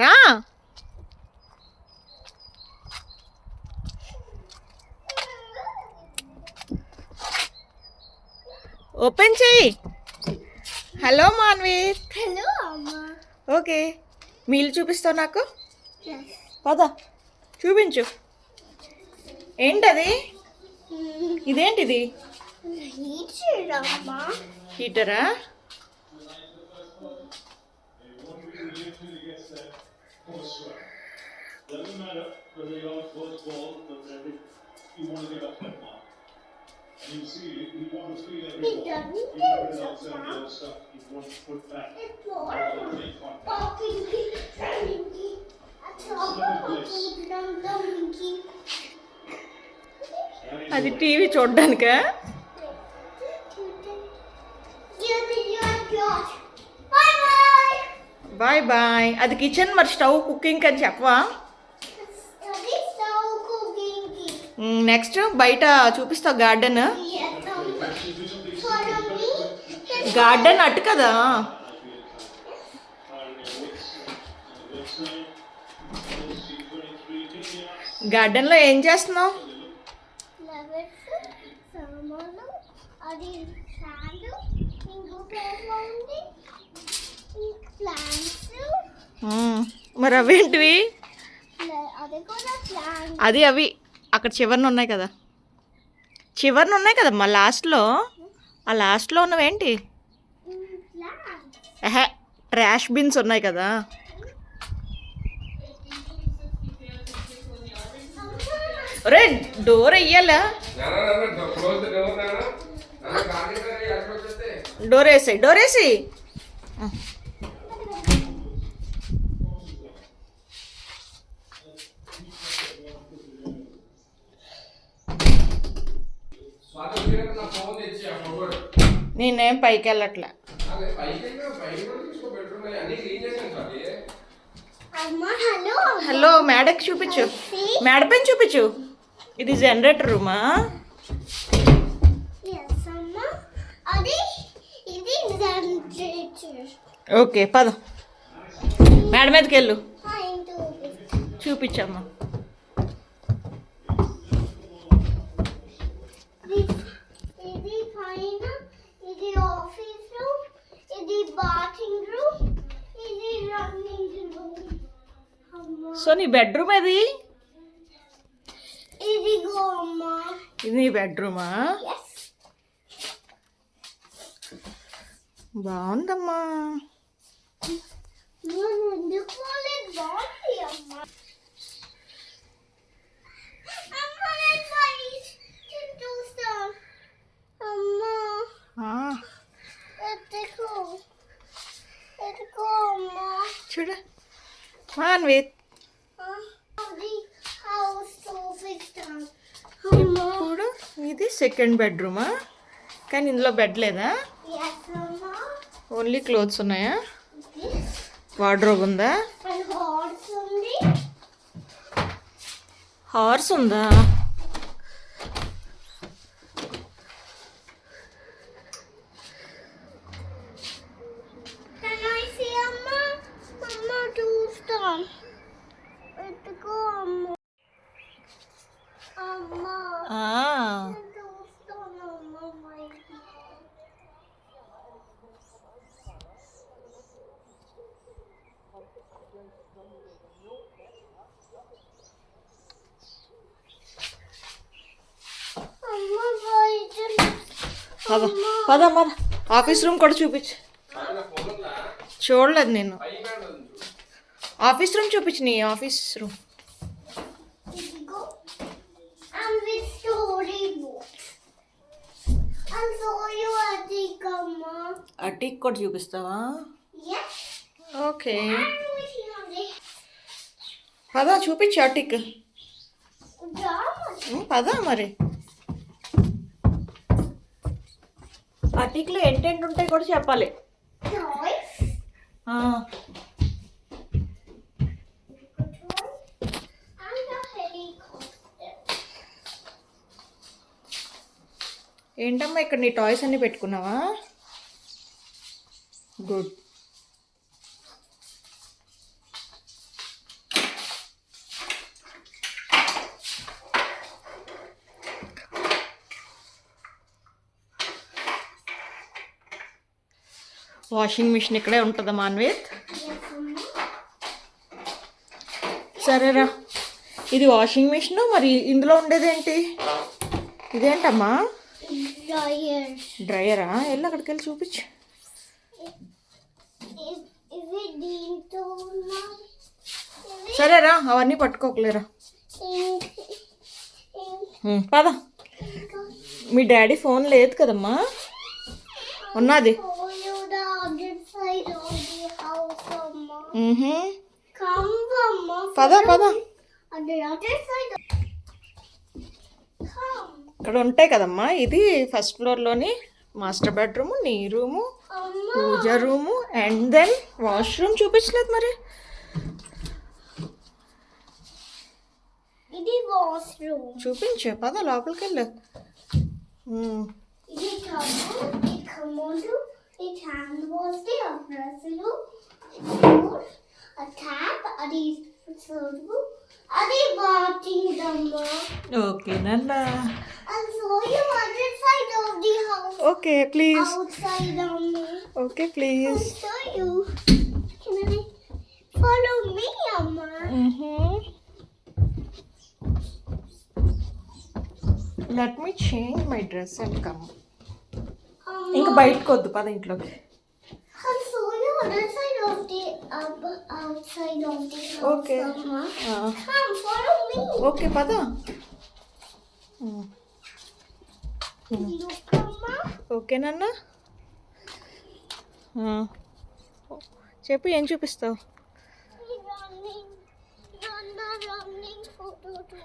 రా. ఓపెన్ చెయ్యి. Hello Manveer. Hello అమ్మా. ఓకే, మీల్ చూపిస్తావు నాకు? పద చూపించు. ఏంటది? ఇదేంటిది? హీటరా? అది టీవీ చూడ్డానికా? Bye bye. అది కిచెన్, మరి స్టవ్ కుకింగ్ అని చెప్పవా? నెక్స్ట్ బయట చూపిస్తావు గార్డెన్. గార్డెన్ అటు కదా. గార్డెన్లో ఏం చేస్తున్నావు? మరి అవేంటివి? అది అవి అక్కడ చివరిన ఉన్నాయి కదా, చివరిన ఉన్నాయి కదమ్మా లాస్ట్లో. ఆ లాస్ట్లో ఉన్నవేంటి? ట్రాష్ బిన్స్ ఉన్నాయి కదా. రే డోర్ వెయ్యాలా? డోర్ వేసాయి, డోర్ వేసి. నేనేం పైకి వెళ్ళట్లే. హలో మేడకి చూపించు, మేడ పైన చూపించు. ఇది జనరేటర్ రూమా? ఓకే పద, మేడ మీదకి వెళ్ళు. చూపించమ్మా. సో నీ బెడ్రూమ్ ఏది? ఇది నీ బెడ్రూమా? బాగుందమ్మా. చూడ మాన్విత్. ఇప్పుడు ఇది సెకండ్ బెడ్రూమా? కానీ ఇందులో బెడ్ లేదా? ఓన్లీ క్లోత్స్ ఉన్నాయా? వార్డ్రోబ్ ఉందా? హార్స్ ఉందా? పద పద మరి ఆఫీస్ రూమ్ కూడా చూపించు. చూడలేదు నేను. ఆఫీస్ రూమ్ చూపించు, నీ ఆఫీస్ రూమ్. అటిక్ కూడా చూపిస్తావా? ఓకే పద చూపించు అటిక్. పద మరి. అటిక్లో ఎంటెంట్ ఉంటాయి కూడా చెప్పాలి. ఏంటమ్మా ఇక్కడ నీ టాయ్స్ అన్నీ పెట్టుకున్నావా? గుడ్. వాషింగ్ మిషన్ ఇక్కడే ఉంటుందా మాన్వేత్? Yes, Amma. సరేరా, ఇది వాషింగ్ మిషన్. మరి ఇందులో ఉండేదేంటి? ఇదేంటమ్మా? Dryer. డ్రయరా? వెళ్ళి అక్కడికి వెళ్ళి చూపించు. ఇవి దీంతో సరేరా, అవన్నీ పట్టుకోకలేరా. పద. మీ డాడీ ఫోన్ లేదు కదమ్మా? ఉన్నది. పద పద. ఇక్కడ ఉంటాయి కదమ్మా. ఇది ఫస్ట్ ఫ్లోర్లోని మాస్టర్ బెడ్రూమ్, నీ రూము, పూజ రూము, అండ్ దెన్ వాష్రూమ్. చూపించలేదు మరి. ఇది వాష్రూమ్. చూపించే, పద లోపలికి వెళ్ళు. ఇది కమోడు, ఇది హ్యాండ్ వాష్, అబ్రస్లు, ట్యాప్, అది సోపు, అది బాతింగ్ దమ్మ. ఓకే నాన్న. I'll show you other side of the house. Okay please. Outside Amma. Okay please. I'll show you. Can I follow me, Amma? Let me change my dress and come. Amma. ఇంకా బయటకు వద్దు, పద ఇంట్లోకి. I'll show you other side of the outside of the house. Okay. Amma. Come, follow me. Okay పద. Look, Amma. Okay నాన్న. చెప్పు, ఏం చూపిస్తావు? Running, running, photo to